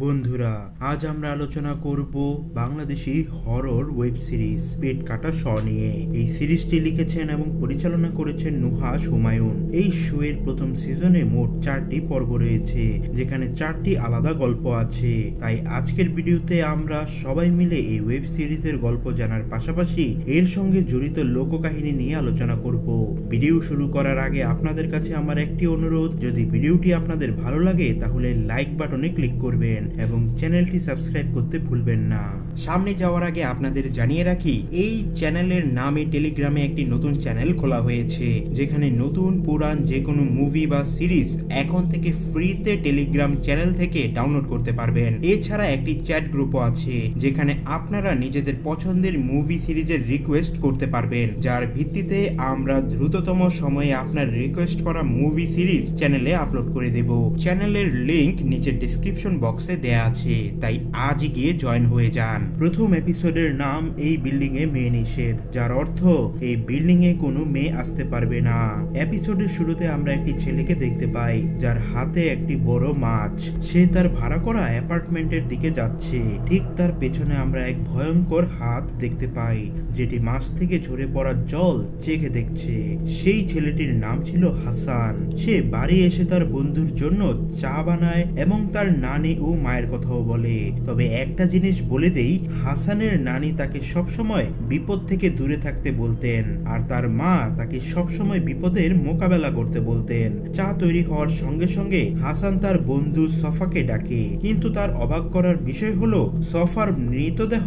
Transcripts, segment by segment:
বন্ধুরা, আজ আমরা আলোচনা করব বাংলাদেশি হরর ওয়েব সিরিজ পেট কাটা শ নিয়ে। এই সিরিজটি লিখেছেন এবং পরিচালনা করেছেন নুহাস হুমায়ুন। এই শো এর প্রথম সিজনে মোট 4টি পর্ব রয়েছে, যেখানে 4টি আলাদা গল্প আছে। তাই আজকের ভিডিওতে আমরা সবাই মিলে এই ওয়েব সিরিজের গল্প জানার পাশাপাশি এর সঙ্গে জড়িত লোককাহিনী নিয়ে আলোচনা করব। ভিডিও শুরু করার আগে আপনাদের কাছে আমার একটি অনুরোধ, যদি ভিডিওটি আপনাদের ভালো লাগে তাহলে লাইক বাটনে ক্লিক করবেন এবং চ্যানেলটি সাবস্ক্রাইব করতে ভুলবেন না। সামনে যাওয়ার আগে আপনাদের জানিয়ে রাখি, এই চ্যানেলের নামে টেলিগ্রামে একটি নতুন চ্যানেল খোলা হয়েছে, যেখানে নতুন পুরান যে কোনো মুভি বা সিরিজ এখন থেকে ফ্রিতে টেলিগ্রাম চ্যানেল থেকে ডাউনলোড করতে পারবেন। এছাড়া একটি চ্যাট গ্রুপও আছে, যেখানে আপনারা নিজেদের পছন্দের মুভি সিরিজের রিকোয়েস্ট করতে পারবেন, যার ভিত্তিতে আমরা দ্রুততম সময়ে আপনার রিকোয়েস্ট করা মুভি সিরিজ চ্যানেলে আপলোড করে দেব। চ্যানেলের লিংক নিচের ডেসক্রিপশন বক্সে দেয়া আছে, তাই আজই গিয়ে জয়েন হয়ে যান। প্রথম এপিসোডের নাম এই বিল্ডিং এ মেয়ে নিষেধ, যার অর্থ এই বিল্ডিং এ কোনো মেয়ে আসতে পারবে না। এপিসোডের শুরুতে আমরা একটি ছেলেকে দেখতে পাই, যার হাতে একটি বড় মাছ। সে তার ভাড়া করা অ্যাপার্টমেন্টের দিকে যাচ্ছে। ঠিক তার পেছনে আমরা এক ভয়ঙ্কর হাত দেখতে পাই, যেটি মাছ থেকে ঝরে পড়া জল চেখে দেখছে। সেই ছেলেটির নাম ছিল হাসান। সে বাড়ি এসে তার বন্ধুর জন্য চা বানায় এবং তার নানি ও মায়ের কথাও বলে। তবে একটা জিনিস বলে দেই, হাসানের নানি তাকে সবসময় বিপদ থেকে দূরে থাকতে বলতেন, আর তার মা তাকে সবসময় বিপদের মোকাবেলা করতে বলতেন। চা তৈরি হওয়ার সঙ্গে সঙ্গে হাসান তার বন্ধু সফাকে ডাকে, কিন্তু তার অবাক করার বিষয় হলো সফার মৃতদেহ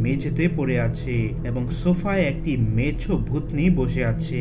মেঝেতে পড়ে আছে এবং সোফায় একটি মেছো ভূতনি বসে আছে।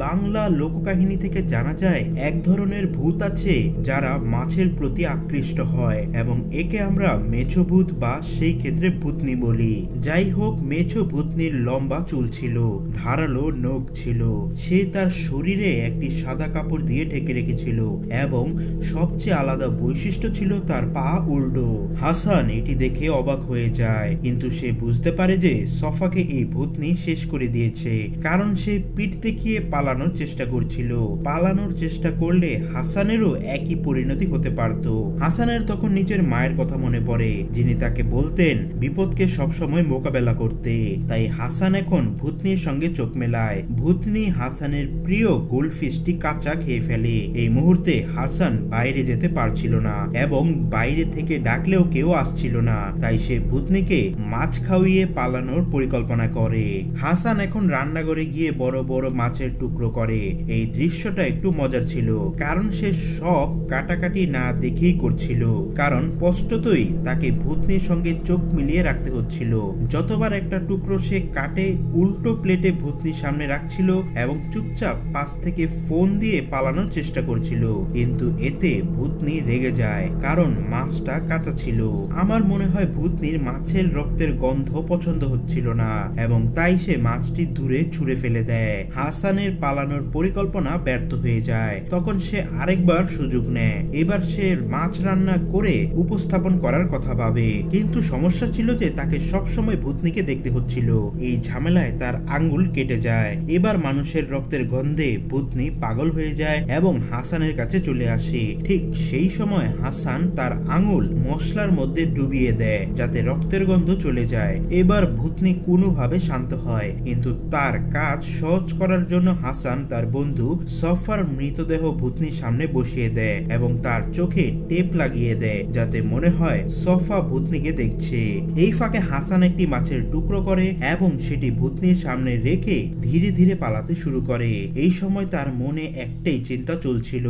বাংলা লোককাহিনী থেকে জানা যায়, এক ধরনের ভূত আছে যারা মাছের প্রতি আকৃষ্ট হয় এবং একে আমরা মেছো ভূত বা সেই ক্ষেত্রে ভূতনি বলি। যাই হোক, মেছো ভূতনির লম্বা চুল ছিল, ধারালো নখ ছিল। সে তার শরীরে একটি সাদা কাপড় দিয়ে ঢেকে রেখেছিল এবং সবচেয়ে আলাদা বৈশিষ্ট্য ছিল তার পা উল্টো। হাসান এটি দেখে অবাক হয়ে যায়, কিন্তু সে বুঝতে পারে যে সফাকে এই ভূতনি শেষ করে দিয়েছে, কারণ সে পিঠ দেখিয়ে পালানোর চেষ্টা করছিল। পালানোর চেষ্টা করলে হাসানেরও একই পরিণতি হতে পারত। হাসানের তখন নিজের মায়ের কথা মনে পড়ে, যিনি তাকে বলতেন বিপদকে সবসময় মোকাবেলা করতে। তাই হাসান এখন ভূতনির সঙ্গে চোখ মেলায়। ভূতনি হাসানের প্রিয় গোল্ডফিশটি কাঁচা খেয়ে ফেলে। এই মুহূর্তে হাসান বাইরে যেতে পারছিল না এবং বাইরে থেকে ডাকলেও কেউ আসছিল না। তাই সে ভূতনিকে মাছ খাওয়িয়ে পালানোর পরিকল্পনা করে। হাসান এখন রান্নাঘরে গিয়ে বড় বড় মাছের টুকরো করে। এই দৃশ্যটা একটু মজার ছিল, কারণ সে সব কাটাকাটি না দেখেই করছিল, কারণ স্পষ্টতই তাকে ভূতনির সঙ্গে চোখ মিলিয়ে রাখতে হচ্ছিল। যতবার একটা টুকরো সে কাটে, উল্টো প্লেটে ভূতনির সামনে রাখছিল এবং চুপচাপ পাশ থেকে ফোন দিয়ে পালানোর চেষ্টা করছিল। কিন্তু এতে ভূতনি রেগে যায়, কারণ মাছটা কাঁচা ছিল। আমার মনে হয় ভূতনির মাছের রক্তের গন্ধ পছন্দ হচ্ছিল না এবং তাই সে মাছটি দূরে ছুঁড়ে ফেলে দেয়। হাসানের পালানোর পরিকল্পনা ব্যর্থ হয়ে যায়। তখন সে আরেকবার সুযোগ নেয়। এবার সে মাছ রান্না করে উপস্থাপন করার কথা ভাবে, কিন্তু সমস্যা ছিল যে তাকে সবসময় ভূতনিকে দেখতে হচ্ছিল। এই ঝামেলায় তার আঙ্গুল কেটে যায়। এবার মানুষের রক্তের গন্ধে ভূতনি পাগল হয়ে যায় এবং হাসানের কাছে চলে আসে। ঠিক সেই সময় হাসান তার আঙ্গুল মশলার মধ্যে ডুবিয়ে দেয়, যাতে রক্তের গন্ধ চলে যায়। এবার ভূতনি কোনোভাবে শান্ত হয়, কিন্তু তার কাজ সহজ করার জন্য হাসান তার বন্ধু সফার মৃতদেহ ভূতনির সামনে বসিয়ে দেয় এবং তার চোখে টেপ লাগিয়ে দেয়, যাতে মনে হয় সফা ভূতনিকে দেখছে। এই ফাঁকে হাসান একটি মাছের টুকরো করে এবং সেটি ভূতনির সামনে রেখে ধীরে ধীরে পালাতে শুরু করে। এই সময় তার মনে একটাই চিন্তা চলছিল,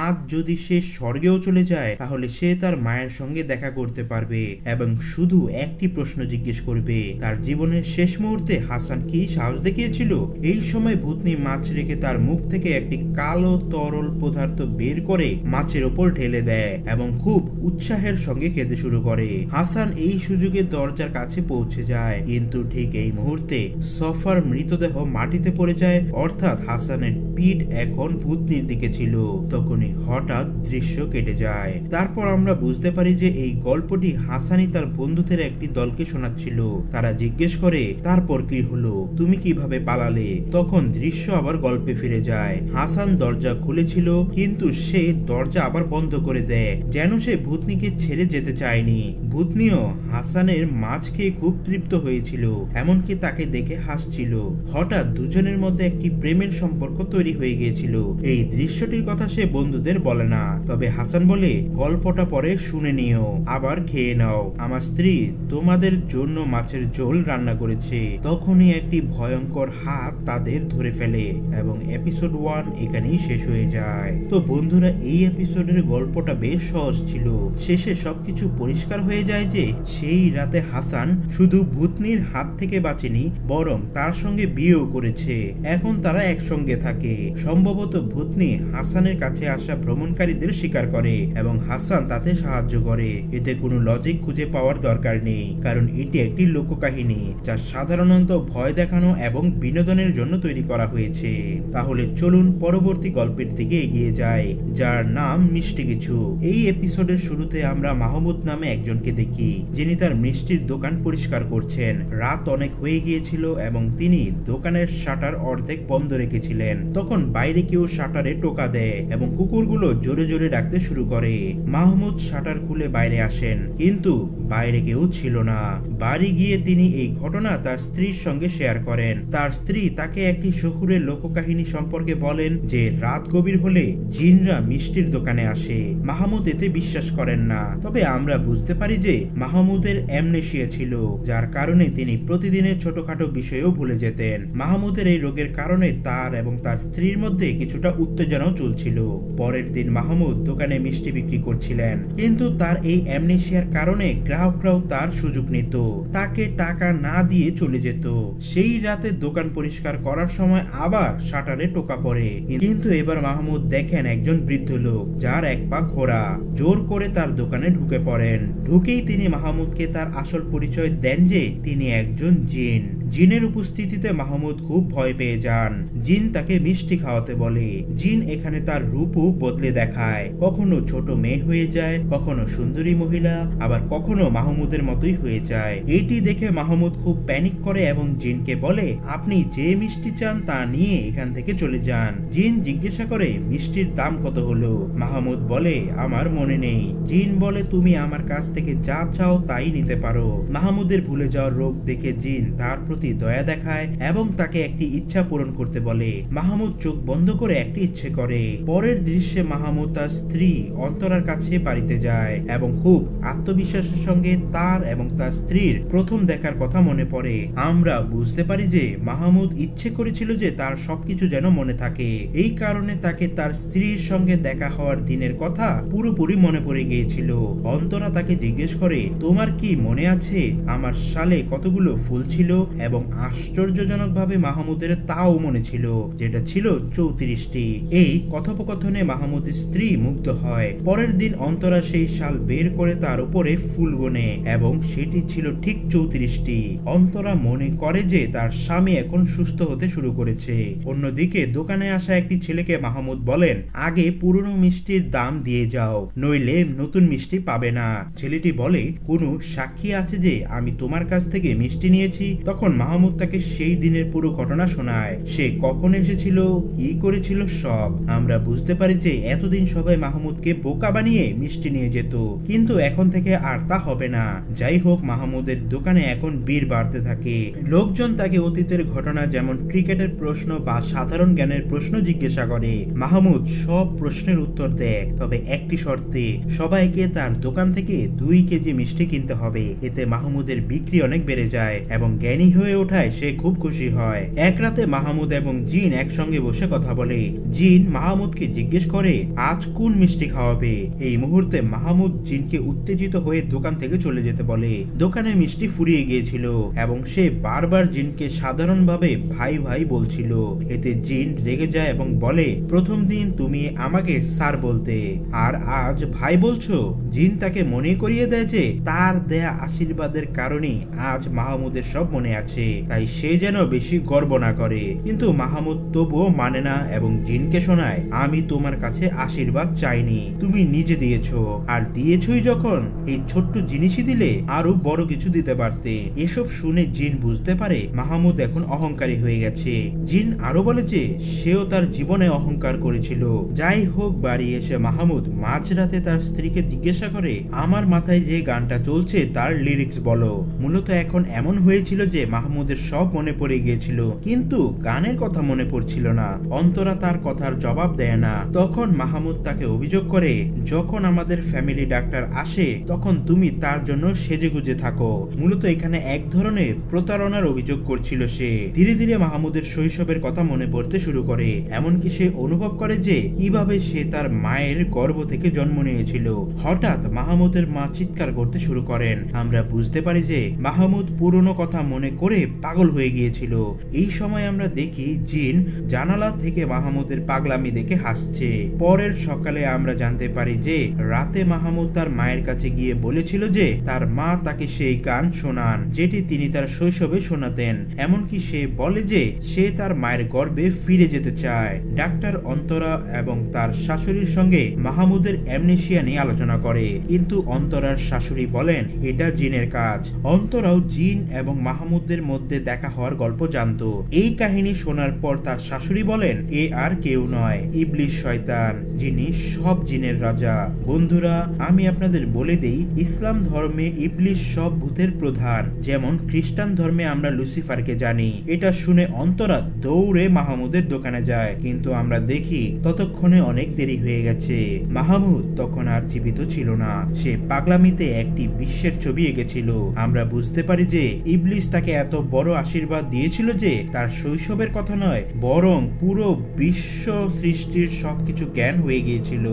আজ যদি সে স্বর্গেও চলে যায় তাহলে সে তার মায়ের সঙ্গে দেখা করতে পারবে এবং শুধু একটি প্রশ্ন জিজ্ঞেস করবে, তার জীবনের শেষ মুহূর্তে হাসান কি সাহস দেখিয়েছিল। এই সময় ভূতনি মাছ রেখে তার মুখ থেকে একটি কালো তরল পদার্থ বের করে মাছের ওপর ঢেলে দেয় এবং খুব উৎসাহের সঙ্গে খেতে শুরু করে। হাসান এই সুযোগে দরজা দরজার কাছে পৌঁছে যায়, কিন্তু ঠিক এই মুহূর্তে সফার মৃতদেহ মাটিতে পড়ে যায়, অর্থাৎ হাসানের পিঠ এখন ভূতনির দিকে ছিল। তখনই হঠাৎ দৃশ্য কেটে যায়। তারপর আমরা বুঝতে পারি যে এই গল্পটি হাসানি তার বন্ধুদের একটি দলকে শোনাচ্ছিল। তারা জিজ্ঞেস করে, তারপর কি হলো, তুমি কিভাবে পালালে? তখন দৃশ্য আবার গল্পে ফিরে যায়। হাসান দরজা খুলেছিল, কিন্তু সে দরজা আবার বন্ধ করে দেয়, যেন সে ভূতনিকে ছেড়ে যেতে চায়নি। ভূতনিও হাসানের মাছ খেয়ে খুব তৃপ্ত হয়েছিল, এমনকি তাকে দেখে হাসছিল। হঠাৎ দুজনের মধ্যে একটি প্রেমের সম্পর্ক তৈরি হয়ে গিয়েছিল। এই দৃশ্যটির কথা সে বন্ধুদের বলে না, তবে হাসান বলে, গল্পটা পরে শুনে নিও, আবার খেয়ে নাও, আমার স্ত্রী তোমাদের জন্য মাছের ঝোল রান্না করেছে। তখনই একটি ভয়ঙ্কর হাত তাদের ধরে ফেলে এবং এপিসোড 1 এখানেই শেষ হয়ে যায়। তো বন্ধুরা, এই এপিসোডের গল্পটা বেশ সহজ ছিল। শেষে সবকিছু পরিষ্কার হয়ে যায় যে সেই রাতে হাসান শুধু ভূতনির হাত থেকে বাঁচেনি, বরং তার সঙ্গে বিয়েও করেছে। এখন তারা একসঙ্গে থাকে। সম্ভবত ভূতনি হাসানের কাছে আসা ভ্রমণকারীদের শিকার করে এবং হাসান তাতে সাহায্য করে। এতে কোনো লজিক খুঁজে পাওয়ার দরকার নেই, কারণ এটি একটি লোককাহিনী যা সাধারণত ভয় দেখানো এবং বিনোদনের জন্য তৈরি করা হয়েছে। তাহলে চলুন পরবর্তী গল্পের দিকে এগিয়ে যাই, যার নাম মিষ্টি কিছু। এই এপিসোডের শুরুতে আমরা মাহমুদ নামে একজনকে দেখি, যিনি তার মিষ্টির দোকান পরিষ্কার করছেন। রাত অনেক হয়ে গিয়েছিল এবং তিনি দোকানের শাটার অর্ধেক বন্ধ রেখেছিলেন। তখন বাইরে কেউ শাটারে টোকা দেয় এবং কুকুরগুলো জোরে জোরে ডাকতে শুরু করে। মাহমুদ শাটার খুলে বাইরে আসেন, কিন্তু বাইরে কেউ ছিল না। বাড়ি গিয়ে তিনি এই ঘটনা তার স্ত্রীর সঙ্গে শেয়ার করেন। তার স্ত্রী তাকে একটি শহুরের লোককাহিনী সম্পর্কে বলেন যে রাত গভীর হলে জিনরা মিষ্টির দোকানে আসে। মাহমুদ এতে বিশ্বাস করেন না, তবে আমরা বুঝতে পারি যে মাহমুদের অ্যামনেশিয়া ছিল, যার কারণে তিনি প্রতিদিনের ছোটখাটো বিষয়েও ভুলে যেতেন। মাহমুদের এই রোগের কারণে তার এবং তার স্ত্রীর মধ্যে কিছুটা উত্তেজনাও চলছিল। পরের দিন মাহমুদ দোকানে মিষ্টি বিক্রি করছিলেন, কিন্তু তার এই অ্যামনেশিয়ার কারণে গ্রাহকরাও তার সুযোগ নিত, তাকে টাকা না দিয়ে চলে যেত। সেই রাতে দোকান পরিষ্কার করার সময় আবার শাটারে টোকা পড়ে, কিন্তু এবার মাহমুদ দেখেন একজন বৃদ্ধ লোক যার এক পা খোড়া জোর করে তার দোকানে ঢুকে পড়েন। ঢুকেই তিনি মাহমুদকে তার আসল পরিচয় দেন যে তিনি একজন জিন। জিনের উপস্থিতিতে মাহমুদ খুব ভয় পেয়ে যান। জিন তাকে মিষ্টি খাওয়াতে বলে। জিন এখানে তার রূপও বদলে দেখায়, কখনো ছোট মেয়ে হয়ে যায়, কখনো সুন্দরী মহিলা, আবার কখনো মাহমুদের মতোই হয়ে যায়। এটি দেখে মাহমুদ খুব প্যানিক করে এবং জিনকে বলে, আপনি যে মিষ্টি চান তা নিয়ে এখান থেকে চলে যান। জিন জিজ্ঞাসা করে, মিষ্টির দাম কত হলো? মাহমুদ বলে, আমার মনে নেই। জিন বলে, তুমি আমার কাছ থেকে যা চাও তাই নিতে পারো। মাহমুদের ভুলে যাওয়ার রোগ দেখে জিন তার প্রতি দয়া দেখায় এবং তাকে একটি ইচ্ছা পূরণ করতে বলে। মাহমুদ চোখ বন্ধ করে একটি ইচ্ছে করে। পরের দৃশ্যে মাহমুদ তার স্ত্রী অন্তরার কাছে বাড়িতে যায় এবং খুব আত্মবিশ্বাসের সঙ্গে তার এবং তার স্ত্রীর প্রথম দেখার কথা মনে পড়ে। আমরা বুঝতে পারি যে মাহমুদ ইচ্ছে করেছিল যে তার সবকিছু যেন মনে থাকে। এই কারণে তাকে তার স্ত্রীর সঙ্গে দেখা হওয়ার দিনের কথা পুরোপুরি মনে পড়ে গিয়েছিল। অন্তরা তাকে জিজ্ঞেস করে, তোমার কি মনে আছে আমার সালে কতগুলো ফুল ছিল? এবং আশ্চর্যজনকভাবে মাহমুদের তাও মনে ছিল, যেটা ছিল 34টি। এই কথোপকথনে মাহমুদের স্ত্রী মুগ্ধ হয়। পরের দিন অন্তরা সেই শাল বের করে তার উপরে ফুল গোনে এবং সেটি ছিল ঠিক 34টি। অন্তরা মনে করে যে তার স্বামী এখন সুস্থ হতে শুরু করেছে। অন্যদিকে দোকানে আসা একটি ছেলেকে মাহমুদ বলেন, আগে পুরনো মিষ্টির দাম দিয়ে যাও, নইলে নতুন মিষ্টি পাবে না। ছেলেটি বলে, কোনো সাক্ষী আছে যে আমি তোমার কাছ থেকে মিষ্টি নিয়েছি? তখন মাহমুদ তাকে সেই দিনের পুরো ঘটনা শোনায়, সে কখন এসেছিল, কি করেছিল সব। আমরা বুঝতে পারি যে এতদিন সবাই মাহমুদকে বোকা বানিয়ে মিষ্টি নিয়ে যেত, কিন্তু এখন থেকে আর তা হবে না। যাই হোক, মাহমুদের দোকানে এখন ভিড় বাড়তে থাকে। লোকজন তাকে অতীতের ঘটনা যেমন ক্রিকেটের প্রশ্ন বা সাধারণ জ্ঞানের প্রশ্ন জিজ্ঞাসা করে। মাহমুদ সব প্রশ্নের উত্তর দেয়, তবে একটি শর্তে, সবাইকে তার দোকান থেকে 2 কেজি মিষ্টি কিনতে হবে। এতে মাহমুদের বিক্রি অনেক বেড়ে যায় এবং জ্ঞানী হয়ে ওঠায় সে খুব খুশি হয়। এক রাতে মাহমুদ এবং জিন একসঙ্গে বসে কথা বলে। জিন মাহমুদকে জিজ্ঞেস করে আজ কোন মিষ্টি খাওয়াবে। এই মুহূর্তে মাহমুদ জিনকে উত্তেজিত হয়ে দোকান থেকে চলে যেতে বলে। দোকানে মিষ্টি ফুরিয়ে গিয়েছিল এবং সে বারবার জিনকে সাধারণভাবে ভাই ভাই বলছিল। এতে জিন রেগে যায় এবং বলে প্রথম দিন তুমি আমাকে স্যার বলতে, আর আজ ভাই বলছো। জিন তাকে মনে করিয়ে দেয় যে তার দেয়া আশীর্বাদের কারণে আজ মাহমুদের সব মনে আছে, তাই সে যেন বেশি গর্ব না করে। কিন্তু মাহমুদ তবুও মানে না এবং জিনকে শোনায় আমি তোমার কাছে আশীর্বাদ চাইনি, তুমি নিজে দিয়েছো, আর দিয়েছই যখন এই ছোট্ট জিনিসই দিলে আরো বড় কিছু দিতে পারতে। এসব শুনে জিন বুঝতে পারে মাহমুদ এখন অহংকারী হয়ে গেছে। জিন আরো বলে যে সেও তার জীবনে অহংকার করেছিল। যাই হোক, বাড়ি এসে মাহমুদ মাঝরাতে তার স্ত্রীকে জিজ্ঞাসা করে আমার মাথায় যে গানটা চলছে তার লিরিক্স বলো। মূলত এখন এমন হয়েছিল যে মাহমুদের সব মনে পড়ে গিয়েছিল, কিন্তু গানের কথা মনে পড়ছিল না। অন্তরা তার কথার জবাব দেয় না। তখন মাহমুদ তাকে অভিযোগ করে যখন আমাদের ফ্যামিলি ডাক্তার আসে তখন তুমি তার জন্য সেজেগুজে থাকো। মূলত এখানে এক ধরনের প্রতারণার অভিযোগ করছিল সে। ধীরে ধীরে মাহমুদের শৈশবের কথা মনে পড়তে শুরু করে। এমনকি সে অনুভব করে যে কিভাবে সে তার মায়ের গর্ভ থেকে জন্ম নিয়েছিল। হঠাৎ মাহমুদের মা চিৎকার করতে শুরু করেন। আমরা বুঝতে পারি যে মাহমুদ পুরনো কথা মনে করে পাগল হয়ে গিয়েছিল। এই সময় আমরা দেখি জিন জানালা থেকে মাহমুদের পাগলামি দেখে হাসছে। পরের সকালে আমরা জানতে পারি যে রাতে মাহমুদ তার মায়ের কাছে গিয়ে বলেছিল যে তার মা তাকে সেই গান শোনান যেটি তিনি তার শৈশবে শোনাতেন। এমনকি সে বলে যে সে তার মায়ের গর্ভে ফিরে যেতে চায়। ডাক্তার অন্তরা এবং তার শাশুড়ির সঙ্গে মাহমুদের অ্যামনেশিয়া নিয়ে আলোচনা করে, কিন্তু অন্তরার শাশুড়ি বলেন এটা জিনের কাজ। অন্তরাও জিন এবং মাহমুদের মধ্যে দেখা হওয়ার গল্প জানতো। এই কাহিনী শোনার পর তার শাশুড়ি বলেন এ আর কেউ নয়, ইবলিশ শয়তান, যিনি সব জিনের রাজা। বন্ধুরা, আমি আপনাদের বলে দেই ইসলাম ধর্মে ইবলিশ সব ভূতের প্রধান, যেমন খ্রিস্টান ধর্মে আমরা লুসিফারকে জানি। এটা শুনে অন্তরা দৌড়ে মাহমুদের দোকানে যায়, কিন্তু আমরা দেখি ততক্ষণে অনেক দেরি হয়ে গেছে। মাহমুদ তখন আর জীবিত ছিল না, সে পাগলামিতে একটি বিশ্বের ছবি এঁকেছিল। আমরা বুঝতে পারি যে ইবলিশ তাকে এত বড় আশীর্বাদ দিয়েছিল যে তার শৈশবের কথা নয় বরং পুরো বিশ্ব সৃষ্টির সবকিছু জ্ঞান হয়ে গিয়েছিল।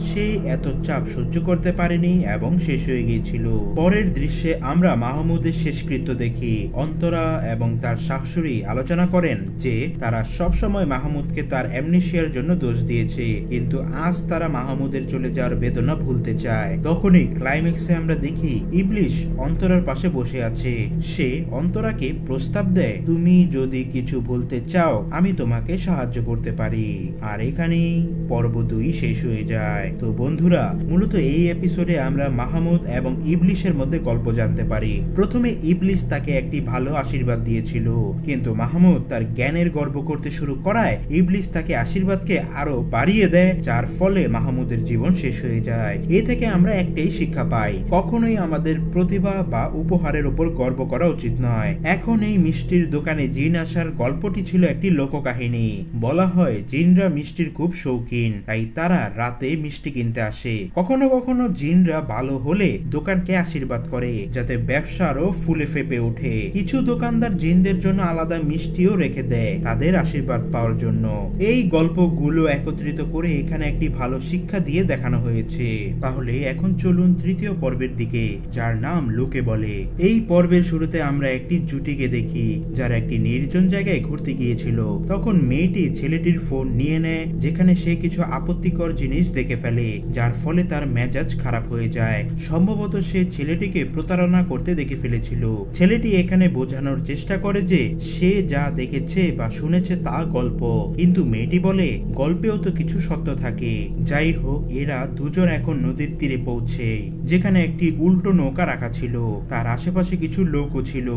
সে এত চাপ সহ্য করতে পারেনি এবং শেষ হয়ে গিয়েছিল। পরের দৃশ্যে আমরা মাহমুদের শেষকৃত্য দেখি। অন্তরা এবং তার শাশুড়ি আলোচনা করেন যে তারা সবসময় মাহমুদকে তার অ্যামনেশিয়ার জন্য দোষ দিয়েছে, কিন্তু আজ তারা মাহমুদের চলে যাওয়ার বেদনা ভুলতে চায়। তখনই ক্লাইম্যাক্সে আমরা দেখি ইবলিশ অন্তরার পাশে বসে আছে। সে অন্তরাকে প্রস্তাব দেয় তুমি যদি কিছু ভুলতে চাও আমি তোমাকে সাহায্য করতে পারি। আর এখানেই পর্ব 2 শেষ হয়ে যায়। তো বন্ধুরা, মূলত এই এপিসোডে আমরা মাহমুদ এবং ইবলিশের মধ্যে গল্প জানতে পারি। প্রথমে ইবলিশ তাকে একটি ভালো আশীর্বাদ দিয়েছিল, কিন্তু মাহমুদ তার জ্ঞানের গর্ব করতে শুরু করায় ইবলিশ তাকে আশীর্বাদকে আরো বাড়িয়ে দেয়, যার ফলে মাহমুদের জীবন শেষ হয়ে যায়। এ থেকে আমরা একটাই শিক্ষা পাই, কখনোই আমাদের প্রতিভা বা উপহারের উপর গর্ব করা উচিত নয়। এখন এই মিষ্টির দোকানে জিন আসার গল্পটি ছিল একটি লোককাহিনী। বলা হয় জিনরা মিষ্টির খুব শৌখিন, তাই তারা রাতে মিষ্টি কিনতে আসে। কখনো কখনো জিনরা ভালো হলে দোকানকে আশীর্বাদ করে যাতে ব্যবসা আরো ফুলে ফেপে ওঠে। কিছু দোকানদার জিনদের জন্য আলাদা মিষ্টিও রেখে দেয় তাদের আশীর্বাদ পাওয়ার জন্য। এই গল্পগুলো একত্রিত করে এখানে একটি ভালো শিক্ষা দিয়ে দেখানো হয়েছে। তাহলে এখন চলুন তৃতীয় পর্বের দিকে, যার নাম লোকে বলে। এই পর্বের শুরুতে আমরা একটি জুটিকে দেখি যারা একটি নির্জন জায়গায় ঘুরতে গিয়েছিল। তখন মেয়েটি ছেলেটির ফোন নিয়ে নেয়, যেখানে সে কিছু আপত্তিকর জিনিস দেখে ফেলে, যার ফলে তার মেজাজ খারাপ হয়ে যায়। সম্ভবত সে ছেলেটিকে প্রতারণা করতে দেখে ফেলেছিল। ছেলেটি এখানে বোঝানোর চেষ্টা করে যে সে যা দেখেছে বা শুনেছে তা গল্প, কিন্তু মেয়েটি বলে গল্পেও তো কিছু সত্য থাকে। যাই হোক, এরা দুজন এখন নদীর তীরে পৌঁছে, যেখানে একটি উল্টো নৌকা রাখা ছিল। তার আশেপাশে কিছু লোকও ছিল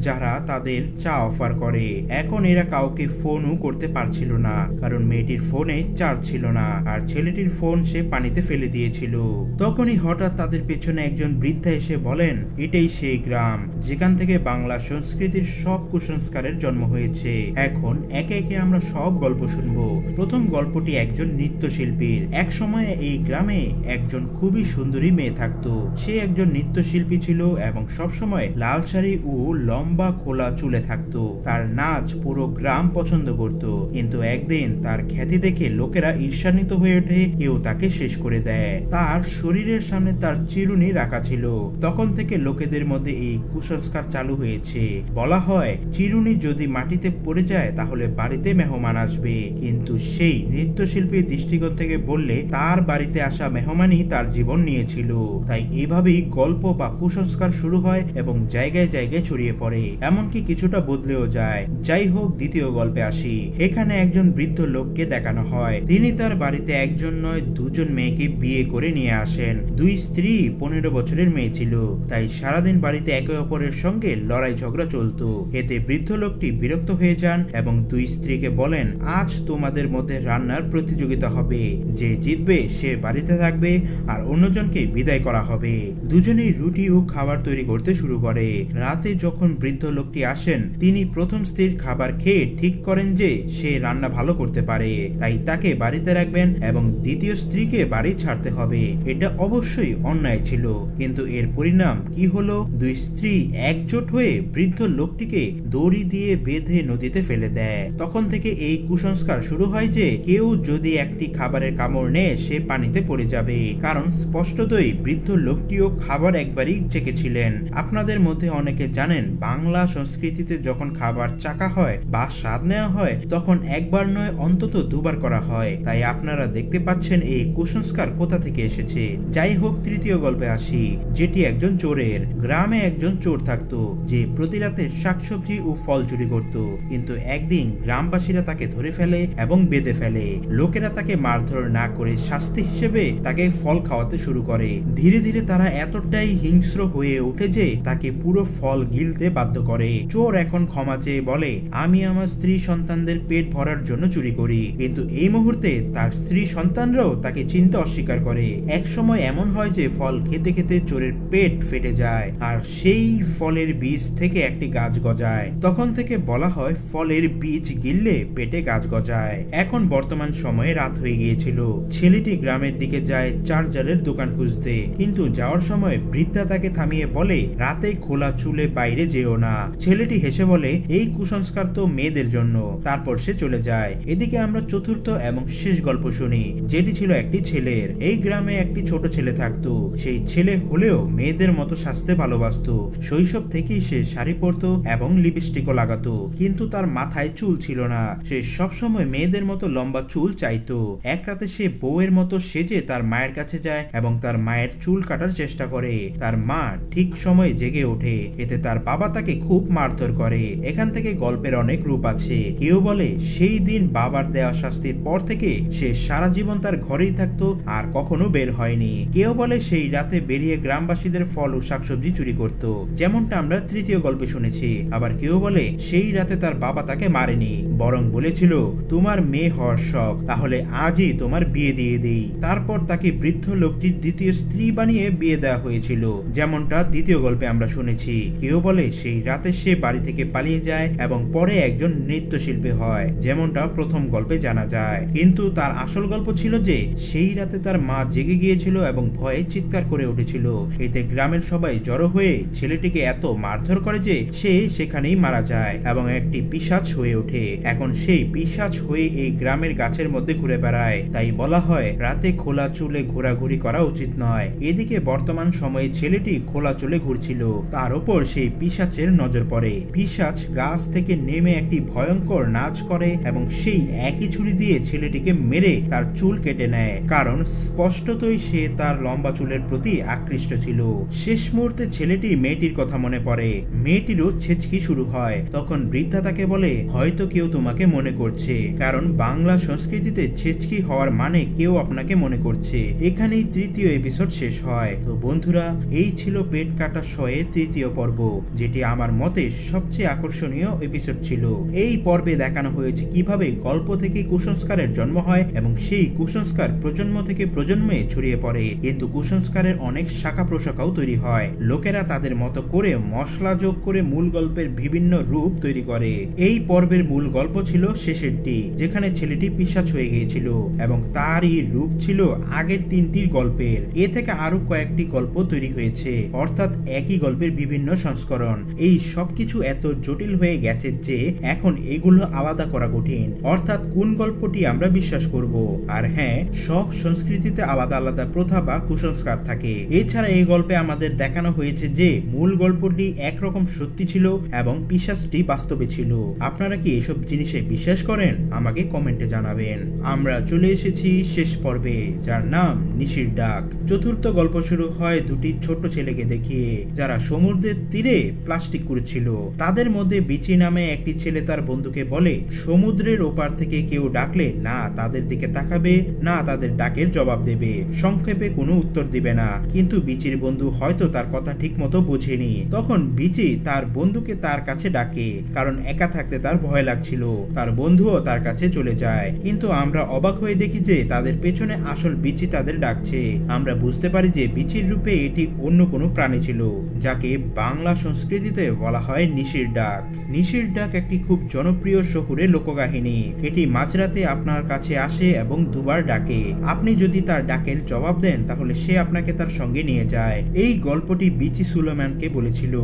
যারা তাদের চা অফার করে। এখন এরা কাউকে ফোনও করতে পারছিল না, কারণ মেয়েটির ফোনে চার্জ ছিল না আর ছেলেটির ফোন সে পানিতে ফেলে দিয়েছিল। তখনই হঠাৎ তাদের পেছনে একজন বৃদ্ধা এসে বলেন এটাই সেই গ্রাম যেখান থেকে বাংলা সংস্কৃতির সব কুসংস্কারের জন্ম হয়েছে। এখন একে একে আমরা সব গল্প শুনবো। প্রথম গল্পটি একজন নৃত্যশিল্পীর। এক সময় এই গ্রামে একজন খুবই সুন্দরী মেয়ে থাকতো। সে একজন নৃত্যশিল্পী ছিল এবং সবসময় লাল শাড়ি ও লম্বা খোলা চুলে থাকতো। তার নাচ পুরো গ্রাম পছন্দ করত, কিন্তু একদিন তার খ্যাতি দেখে লোকেরা ঈর্ষান্বিত হয়ে ওঠে, কেউ তাকে শেষ করে দেয়। তার শরীরের সামনে তার চিরুনি রাখা ছিল। তখন থেকে লোকেদের মধ্যে এই কুসংস্কার চালু হয়েছে। বলা হয় চিরুনি যদি মাটিতে পড়ে যায় তাহলে বাড়িতে মেহমান আসবে, কিন্তু সেই নৃত্যশিল্পীর দৃষ্টিকোণ থেকে বললে তার বাড়িতে আসা মেহমানই তার জীবন নিয়েছিল। তাই এভাবেই গল্প বা কুসংস্কার শুরু হয় এবং জায়গায় জায়গায় ছড়িয়ে পড়ে, এমনকি কিছুটা বদলেও যায়। যাই হোক, দ্বিতীয় গল্পে আসি। এখানে একজন বৃদ্ধ লোককে দেখানো হয়। তিনি তার বাড়িতে একজন নয় দুজন মেয়েকে বিয়ে করে নিয়ে আসেন। দুই স্ত্রী, 15 বছরের মেয়ে ছিল, তাই সারাদিন বাড়িতে একে অপরের সঙ্গে লড়াই ঝগড়া চলতো। এতে বৃদ্ধ লোকটি বিরক্ত হয়ে যান এবং দুই স্ত্রীকে বলেন, আজ তোমাদের মধ্যে রান্নার প্রতিযোগিতা হবে, যে জিতবে সে বাড়িতে থাকবে আর অন্যজনকে বিদায় করা হবে। দুজনেই রুটি ও খাবার তৈরি করতে শুরু করে। রাতে যখন বৃদ্ধ লোকটি আসেন, তিনি প্রথম স্ত্রীর খাবার খেয়ে ঠিক করেন যে সে রান্না ভালো করতে পারে, তাই তাকে বাড়িতে রাখবেন এবং দ্বিতীয় স্ত্রীকে বাড়ি ছাড়তে হবে। এটা অবশ্যই অন্যায় ছিল, কিন্তু এর পরিণাম কি হলো? দুই স্ত্রী একজোট হয়ে বৃদ্ধ লোকটিকে দড়ি দিয়ে বেঁধে নদীতে ফেলে দেয়। তখন থেকে এই কুসংস্কার শুরু হয় যে কেউ যদি একটি খাবারের কামড় নেয় সে পানিতে পড়ে যাবে, কারণ স্পষ্টতই বৃদ্ধ লোকটিও খাবার একবারই চেখেছিলেন। আপনাদের মধ্যে অনেকে জানেন বাংলা সংস্কৃতিতে যখন খাবার চাকা হয় বা স্বাদ নেওয়া হয় তখন একবার নয় অন্তত দুবার করা হয়। তাই আপনারা দেখতে পাচ্ছেন এই কুসংস্কার কোথা থেকে এসেছে। যাই হোক, তৃতীয় গল্পে আসি, যেটি একজন চোরের। গ্রামে একজন চোর থাকতো যে প্রতি রাতে শাকসবজি ও ফল চুরি করত, কিন্তু একদিন গ্রামবাসীরা তাকে ধরে ফেলে এবং বেঁধে ফেলে। লোকেরা তাকে মারধর না করে শাস্তি হিসেবে তাকে ফল খাওয়াতে শুরু করে। ধীরে ধীরে তারা এতটাই হিংস্র হয়ে ওঠে যে তাকে পুরো ফল গিলতে বাধ্য করে। চোর এখন ক্ষমা চেয়ে বলে, আমি আমার স্ত্রী সন্তানদের পেট ভরার জন্য চুরি করি, কিন্তু এই মুহূর্তে তার স্ত্রী সন্তানরাও তাকে চিনতে অস্বীকার করে। এক সময় এমন হয় যে ফল খেতে খেতে চোরের পেট ফেটে যায় আর সেই ফলের বীজ থেকে একটি গাছ গজায়। তখন থেকে বলা হয় ফলের বীজ গিললে পেটে গাছ গজায়। এখন বর্তমান সময়ে রাত হয়ে গিয়েছিল। ছেলেটি গ্রামের দিকে যায় চার্জারের দোকান খুঁজতে, কিন্তু যাওয়ার সময় বৃদ্ধা তাকে থামিয়ে বলে, রাতে খোলা চুলে বাইরে যেও না। ছেলেটি হেসে বলে, এই কুসংস্কার তো মেয়েদের জন্য। তারপর সে চলে যায়। এদিকে আমরা চতুর্থ এবং শেষ গল্প শুনি, যেটি ছিল একটি ছেলের। এই গ্রামে একটি ছোট ছেলে থাকতো। সেই ছেলে হলেও মেয়েদের মতো সাজতে ভালোবাসতো। শৈশব থেকেই সে শাড়ি পরতো এবং লিপস্টিকও লাগাতো, কিন্তু তার মাথায় চুল ছিল না। সে সবসময় মেয়েদের মতো লম্বা চুল চাইতো। এক রাতে সে বউয়ের মতো সেজে তার মায়ের কাছে যায় এবং তার মায়ের চুল কাটার চেষ্টা করে। তার মা ঠিক সময়ে জেগে ওঠে, এতে তার বাবা তাকে খুব মারধর করে। এখান থেকে গল্পের অনেক রূপ আছে। কেউ বলে সেই দিন বাবার দেওয়া শাস্তির পর থেকে সে সারা জীবন তার ঘরেই থাকতো আর কখনো বের হয়নি। কেউ বলে সেই রাতে বেরিয়ে গ্রামবাসীদের ফল ও শাকসবজি চুরি করত, যেমনটা আমরা তৃতীয় গল্পে শুনেছি। আবার কেউ বলে সেই রাতে তার বাবা তাকে মারেনি, বরং বলেছিল তোমার মেয়ে হওয়ার শখ, তাহলে আজই তোমার বিয়ে দিয়ে দেই। তারপর তাকে বৃদ্ধ লোকটির দ্বিতীয় স্ত্রী বানিয়ে বিয়ে দেওয়া হয়েছিল, যেমনটা দ্বিতীয় গল্পে আমরা শুনেছি। কেউ বলে সেই রাতে সে বাড়ি থেকে পালিয়ে যায় এবং পরে একজন নৃত্যশিল্পী হয়, যেমনটা প্রথম গল্পে জানা যায়। কিন্তু তার আসল গল্প ছিল যে সেই রাতে তার মা জেগে গিয়েছিল এবং ভয়ে চিৎকার করে উঠেছিল। এতে গ্রামের সবাই জড়ো হয়ে ছেলেটিকে এত মারধর করে যে সে সেখানেই মারা যায় এবং একটি পিশাচ হয়ে ওঠে। এখন সেই পিশাচ হয়ে এই গ্রামের গাছের মধ্যে ঘুরে বেড়ায়। তাই বলা হয় রাতে খোলা চুলে ঘোরাঘুরি করা উচিত নয়। এদিকে বর্তমান সময়ে ছেলেটি খোলা চুলে ঘুরছিল, তার উপর সেই পিশাচের নজর পড়ে। পিশাচ গাছ থেকে নেমে একটি ভয়ঙ্কর নাচ করে এবং সেই একই ছুরি দিয়ে ছেলেটিকে মেরে তার চুল কেটে নেয়, কারণ স্পষ্টতই সে তার লম্বা চুলের প্রতি আকৃষ্ট ছিল। শেষ মুহূর্তে ছেলেটি মেয়েটির কথা মনে পড়ে। মেয়েটিরও ছেচকি শুরু হয়। তখন বৃদ্ধা তাকে বলে, হয়তো কেউ তোমাকে মনে করছে, কারণ বাংলা সংস্কৃতিতে ছেচকি হওয়ার মানে কেউ আপনাকে মনে করছে। এখানেই তৃতীয় এপিসোড শেষ হয়। তো বন্ধুরা, এই ছিল পেট কাটা শয়ে তৃতীয় পর্ব, যেটি আমার মতে সবচেয়ে আকর্ষণীয় এপিসোড ছিল। এই পর্বে দেখানো হয়েছে কিভাবে গল্প থেকে কুসংস্কারের জন্ম হয় এবং সেই কুসংস্কার প্রজন্ম থেকে প্রজন্মে ছড়িয়ে পড়ে, কিন্তু কুসংস্কারের অনেক শাখা প্রশাখাও তৈরি হয়। লোকেরা তাদের মতো করে মশলা যোগ করে মূল গল্পের বিভিন্ন রূপ তৈরি করে। এই পর্বের মূল গল্প ছিল শেষেরটি, যেখানে ছেলেটি পিশাচ হয়ে গিয়েছিল এবং তারই রূপ ছিল আগের তিনটির গল্পের। এ থেকে আরো কয়েকটি গল্প তৈরি হয়েছে, অর্থাৎ একই গল্পের বিভিন্ন সংস্করণ। এই সবকিছু এত জটিল হয়ে গেছে যে এখন এগুলো আলাদা করা কঠিন, অর্থাৎ কোন গল্পটি আমরা বিশ্বাস করব। আর হ্যাঁ, সব সংস্কৃতিতে আলাদা আলাদা প্রথা বা কুসংস্কার থাকে। এছাড়া এই গল্পে আমাদের দেখানো হয়েছে যে মূল গল্পটি একরকম সত্যি ছিল এবং পিশাচটি বাস্তবে ছিল। আপনারা কি এসব জিনিসে বিশ্বাস করেন? আমাকে কমেন্টে জানাবেন। আমরা চলে এসেছি শেষ পর্বে, যার নাম নিশির ডাক। চতুর্থ গল্প শুরু হয় দুটি ছোট ছেলেকে দেখিয়ে, যারা সমুদ্রের তীরে প্লাস্টিক করেছিল। তাদের মধ্যে বিচি নামে একটি ছেলে তার বন্ধুকে বলে সমুদ্রের ওপার থেকে কেউ ডাকলে না তাদের দিকে তাকাবে, না তাদের ডাকের জবাব দেবে, সংক্ষেপে কোনো উত্তর দিবে না। কিন্তু বিচির বন্ধু হয়তো তার কথা ঠিক মতো বোঝেনি। তখন বিচি তার বন্ধুকে তার কাছে ডাকে, কারণ একা থাকতে তার ভয় লাগছিল। তার বন্ধুও তার কাছে চলে যায়, কিন্তু আমরা অবাক হয়ে দেখি যে তাদের পেছনে আসল বিচি তাদের ডাকছে। আমরা বুঝতে পারি যে বিচির রূপে এটি অন্য কোনো প্রাণী ছিল, যাকে বাংলা সংস্কৃতিতে বলা হয় নিশির ডাক। নিশির ডাক একটি খুব জনপ্রিয় শহুরে লোককাহিনী। এটি মাঝরাতে আপনার কাছে আসে এবং দুবার ডাকে। আপনি যদি তার ডাকের জবাব দেন তাহলে সে আপনাকে তার সঙ্গে নিয়ে যায়। এই গল্পটি বিচি সুলেমানকে বলেছিল।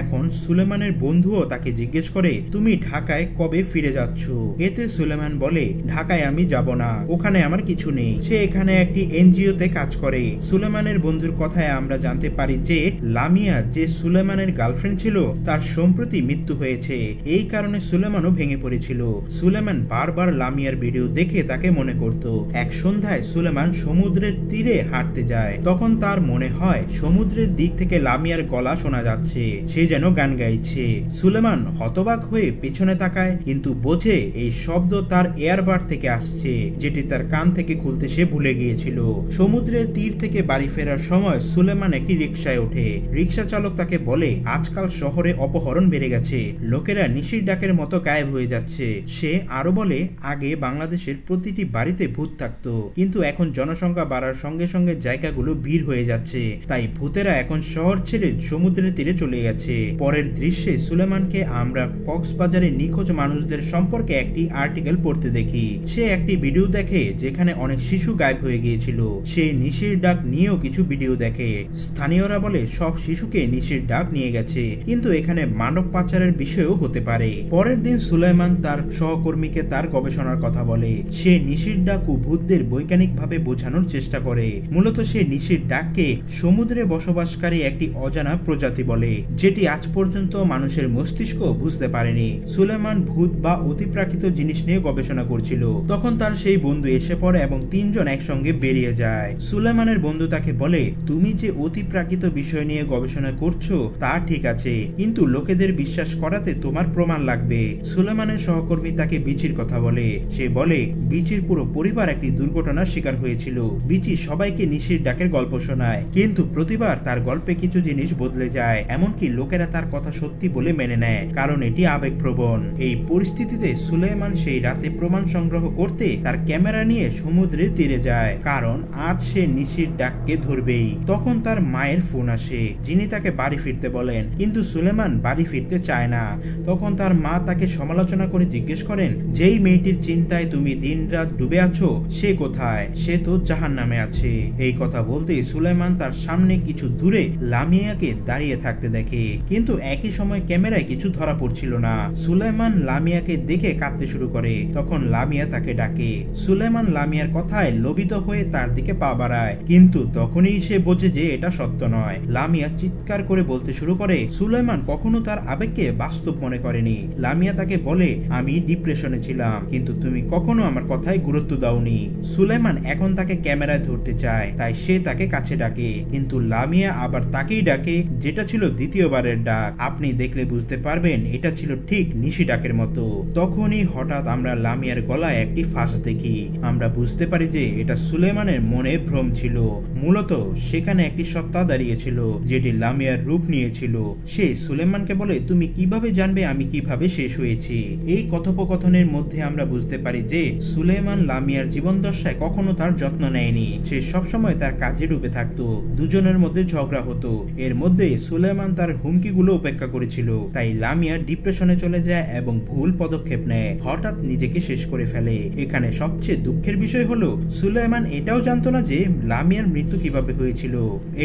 এখন সুলেমানের বন্ধুও তাকে জিজ্ঞেস করে তুমি ঢাকায় কবে ফিরে যাচ্ছ? এতে সুলেমান বলে ঢাকায় আমি যাব না, ওখানে আমার কিছু নেই। সে এখানে একটি এনজিওতে কাজ করে। সুলেমানের বন্ধুর কথায় আমরা জানতে পারি যে লামিয়া, যে সুলেমানের গার্লফ্রেন্ড ছিল, তার সম্প্রতি মৃত্যু হয়েছে। এই কারণে সুলেমানও ভেঙে পড়েছিল। সুলেমান বারবার লামিয়ার ভিডিও দেখে তাকে মনে করত। এক সন্ধ্যায় সুলেমান সমুদ্রের তীরে হাঁটতে যায়। তখন তার মনে হয় সমুদ্রের দিক থেকে লামিয়ার গলা শোনা যাচ্ছে, সে যেন গান গাইছে। সুলেমান হতবাক হয়ে পেছনে তাকায়, কিন্তু বোঝে এই শব্দ তার এয়ারবাড থেকে আসছে, যেটি তার কান থেকে খুলতে সে ভুলে গিয়েছিল। সমুদ্রের তীর থেকে বাড়ি ফেরার সময় সুলেমান একটি রিকশায় ওঠে। রিকশা চালক তাকে বলে আজকাল শহরে অপহরণ বেড়ে গেছে, লোকেরা নিশির ডাকের মতো গায়েব হয়ে যাচ্ছে। সে আরো বলে আগে বাংলাদেশের প্রতিটি বাড়িতে ভূত থাকতো, কিন্তু এখন জনসংখ্যা বাড়ার সঙ্গে সঙ্গে জায়গাগুলো ভিড় হয়ে যাচ্ছে, তাই ভূতেরা এখন শহর ছেড়ে সমুদ্রের তীরে চলে গেছে। পরের দৃশ্যে সুলেমানকে আমরা কক্সবাজারে নিখোঁজ মানুষদের সম্পর্কে একটি আর্টিকেল পড়তে দেখি। সে একটি ভিডিও দেখে যেখানে অনেক শিশু গায়েব হয়ে গিয়েছিল। সে নিশির ডাক নিয়েও কিছু ভিডিও দেখে। স্থানীয়রা বলে সব শিশুকে নিশির ডাক নিয়ে গেছে, কিন্তু এখানে মানব পাচারের বিষয়ও হতে পারে। পরের দিন সুলেমান তার সহকর্মীকে তার গবেষণার কথা বলে। সে নিশির ডাক ও ভূতদের বৈজ্ঞানিকভাবে বোঝানোর চেষ্টা করে। মূলত সে নিশির ডাককে সমুদ্রে বসবাসকারী একটি অজানা প্রজাতি বলে, যেটি আজ পর্যন্ত মানুষের মস্তিষ্ক বুঝতে পারেনি। সুলেমান ভূত বা অতিপ্রাকৃত জিনিস নিয়ে গবেষণা করছিল। তখন তার সেই বন্ধু এসে পড়ে এবং তিনজন একসঙ্গে বেরিয়ে যায়। সুলেমানের বন্ধু তাকে বলে তুমি যে অতিপ্রাকৃত বিষয় নিয়ে গবেষণা করছো তা ঠিক আছে, কিন্তু লোকেদের বিশ্বাস করাতে তোমার প্রমাণ লাগবে। সুলেমানের সহকর্মী তাকে বিচির কথা বলে। সে বলে বিচির পুরো পরিবার একটি দুর্ঘটনার শিকার হয়েছিল। বিচি সবাইকে নিশির ডাকের গল্প শোনায়, কিন্তু প্রতিবার তার গল্পে কিছু জিনিস বদলে যায়। এমনকি লোকেরা তার কথা সত্যি বলে মেনে নেয়, কারণ এটি আবেগপ্রবণ। এই পরিস্থিতিতে সুলেমান সেই রাতে প্রমাণ সংগ্রহ করতে তার ক্যামেরা নিয়ে সমুদ্রের তীরে যায়, কারণ আজ সে নিশির ডাককে ধরবেই। তখন তার মায়ের ফোন আসে, যিনি তাকে বাড়ি ফিরতে বলেন, কিন্তু সুলেমান বাড়ি ফিরতে চায় না। তখন তার মা তাকে সমালোচনা করে জিজ্ঞেস করেন যেই মেয়েটির চিন্তায় তুমি দিনরাত ডুবে আছো সে কোথায়? সে তো জাহান্নামে আছে। এই কথা বলতে সুলেমান তার সামনে কিছু দূরে লামিয়াকে দাঁড়িয়ে থাকতে দেখে, কিন্তু একই সময় ক্যামেরায় কিছু ধরা পড়ছিল না। সুলেমান লামিয়াকে দেখে কাঁদতে শুরু করে। তখন লামিয়া তাকে ডাকে। সুলেমান লামিয়ার কথায় লোভিত হয়ে তার দিকে পা বাড়ায়, কিন্তু তখনই সে বোঝে যে এটা সত্য নয়। লামিয়া চিৎকার করে বলতে শুরু করে সুলেমান কখনো তার আবেগকে বাস্তব মনে করেনি। লামিয়া তাকে বলে আমি ডিপ্রেশনে ছিলাম, কিন্তু তুমি কখনো আমার কথায় গুরুত্ব দাওনি। সুলেমান এখন তাকে ক্যামেরায় ধরতে চায়, তাই সে তাকে কাছে ডাকে, কিন্তু লামিয়া আবার তাকেই ডাকে, যেটা ছিল দ্বিতীয়বারের ডাক। আপনি দেখলে বুঝতে পারবেন এটা ছিল ঠিক নিশি ডাকের মতো। তখনই হঠাৎ আমরা লামিয়ার গলায় একটি ফাঁস দেখি। আমরা বুঝতে পারি যে এটা সুলেমানের মনে ভ্রম ছিল। মূলত সেখানে একটি সত্তা দাঁড়িয়েছিল, যেটি লামিয়ার রূপ নিয়েছিল। সে সুলেমানকে বলে তুমি কিভাবে জানবে আমি কিভাবে শেষ হয়েছি? এই কথোপকথনের মধ্যে আমরা বুঝতে পারি যে সুলেমান লামিয়ার জীবন দশায় কখনো তার যত্ন নেয়নি। সে সবসময় তার কাজে ডুবে থাকতো। দুজনের মধ্যে ঝগড়া হতো। এর মধ্যে সুলেমান তার হুমকিগুলো উপেক্ষা করেছিল, তাই লামিয়া ডিপ্রেশনে চলে যায় এবং ভুল পদক্ষেপ নেয়, হঠাৎ নিজেকে শেষ করে ফেলে। এখানে সবচেয়ে দুঃখের বিষয় হলো সুলেমান এটাও জানতো না যে লামিয়ার মৃত্যু কিভাবে হয়েছিল।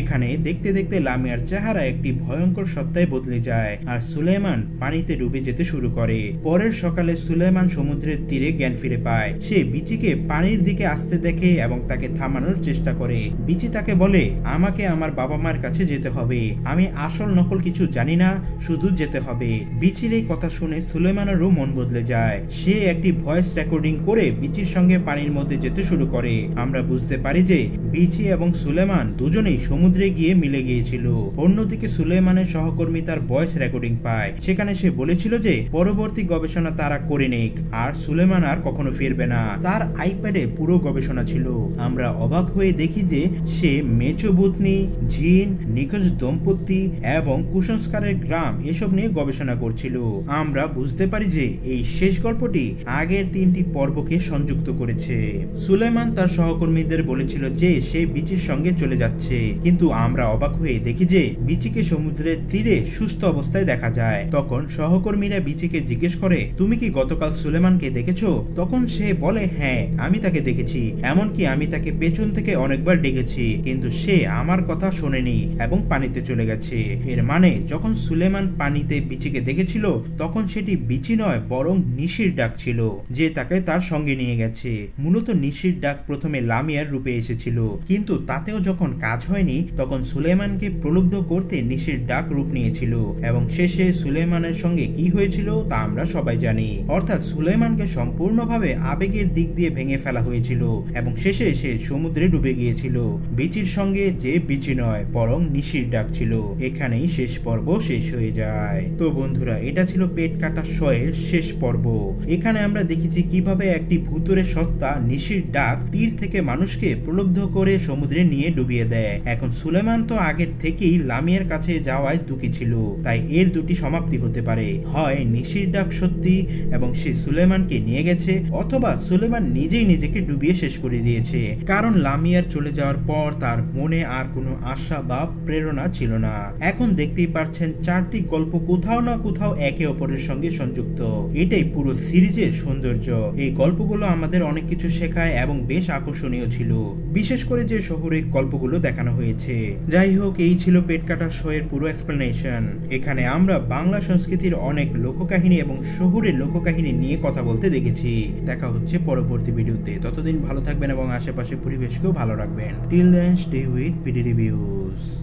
এখানে দেখতে দেখতে লামিয়ার চেহারা একটি ভয়ঙ্কর সত্তায় বদলে যায় আর সুলেমান পানিতে ডুবে যেতে শুরু করে। পরের সকালে সুলেমান সমুদ্রের তীরে জ্ঞান ফিরে পায়। সে বিচিকে পানির দিকে আসতে দেখে এবং তাকে থামানোর চেষ্টা করে। বিচি তাকে বলে, আমাকে আমার বাবা মার কাছে যেতে হবে, আমি আসল নকল কিছু জানি না, শুধু যেতে হবে। বিচির এই কথা শুনে সুলেমানেরও মন বদলে যায়। সে একটি ভয়েস রেকর্ডিং করে বিচির সঙ্গে পানির মধ্যে যেতে শুরু করে। আমরা বুঝতে পারি যে বিচি এবং সুলেমান দুজনেই সমুদ্রে গিয়ে মিলে গিয়েছিল। অন্যদিকে সুলেমানের সহকর্মী তার ভয়েস রেকর্ডিং পায়। সেখানে সে বলেছিল যে পরবর্তী গবেষণা তারা করে নিক আর সুলেমান আর কখনো ফিরবে না। তার আইপ্যাডে পুরো গবেষণা ছিল। আমরা অবাক হয়ে দেখি যে সে মেচোবুতনি, জিন, নিখোঁজ দম্পতি এবং কুসংস্কারের গ্রাম এসব নিয়ে গবেষণা করছিল। আমরা বুঝতে পারি যে এই শেষ গল্পটি আগের 3টি পর্বকে সংযুক্ত করেছে। সুলেমান তার সহকর্মীদের বলেছিল যে সে বিচির সঙ্গে চলে যাচ্ছে, কিন্তু আমরা অবাক হয়ে দেখি যে বিচিকে সমুদ্রের তীরে সুস্থ অবস্থায় দেখা যায়। তখন সহকর্মীরা বিচিকে জিজ্ঞেস করে, তুমি কি গতকাল সুলেমানকে দেখেছো? তখন সে বলে, হ্যাঁ আমি তাকে দেখেছি, এমনকি আমি তাকে পেছন থেকে অনেকবার ডেকেছি, কিন্তু সে আমার কথা শোনেনি এবং পানিতে চলে গেছে। এর মানে যখন সুলেমান পানিতে বিচিকে দেখেছিল তখন সেটি বিচি নয় বরং নিশির ডাক ছিল, যে তাকে তার সঙ্গে নিয়ে গেছে। মূলত নিশির ডাক প্রথমে লামিয়ার রূপে এসেছিল, কিন্তু তাতেও যখন কাজ হয়নি তখন সুলেমানকে প্রলুব্ধ করতে নিশির ডাক রূপ নিয়েছিল এবং শেষে সুলেমানের সঙ্গে কি হয়েছিল তা আমরা সবাই জানি। অর্থাৎ সুলেমানকে সম্পূর্ণভাবে আবেগের দিক দিয়ে ভেঙে ফেলা হয়েছিল এবং শেষে সে সমুদ্রে ডুবে গিয়েছিল, বিচির সঙ্গে যে বিচি নয় বরং নিশির ডাক ছিল। এখানেই শেষ পর্ব শেষ হয়ে যায়। তো বন্ধুরা, এটা ছিল পেট কাটা শয়ের শেষ পর্ব। এখানে আমরা দেখেছি কিভাবে একটি ভুতুরে সত্তা নিশির ডাক তীর থেকে মানুষকে প্রলুব্ধ করে সমুদ্রে নিয়ে ডুবিয়ে দেয়। এখন সুলেমান তো আগের থেকেই লামিয়ার কাছে যাওয়ায় দুঃখী ছিল, তাই এর দুটি সমাপ্তি হতে পারে। হয় নিশির ডাক সত্যি এবং সে সুলেমানকে নিয়ে গেছে, অথবা সুলেমান নিজেই নিজেকে ডুবিয়ে শেষ করে দিয়েছে, কারণ লামিয়ার চলে যাওয়ার পর তার মনে আর কোনো আশা বা প্রেরণা ছিল না। এখন দেখতেই পাচ্ছেন 4টি গল্প কোথাও না কোথাও একে অপরের সঙ্গে সংযুক্ত। এটাই পুরো সিরিজের সৌন্দর্য। এই গল্পগুলো আমাদের অনেক কিছু শেখায় এবং বেশ আকর্ষণীয় ছিল, বিশেষ করে যে শহরে গল্পগুলো দেখানো হয়েছে। যাই হোক, এই ছিল পেট কাটা শোয়ের পুরো এক্সপ্লেনেশন। এখানে আমরা বাংলা সংস্কৃতির অনেক লোককাহিনী এবং শহুরের লোককাহিনী নিয়ে কথা বলতে দেখেছি। দেখা হচ্ছে পরবর্তী ভিডিওতে। ততদিন ভালো থাকবেন এবং আশেপাশে পরিবেশকেও ভালো রাখবেন। Till then, stay with PD reviews.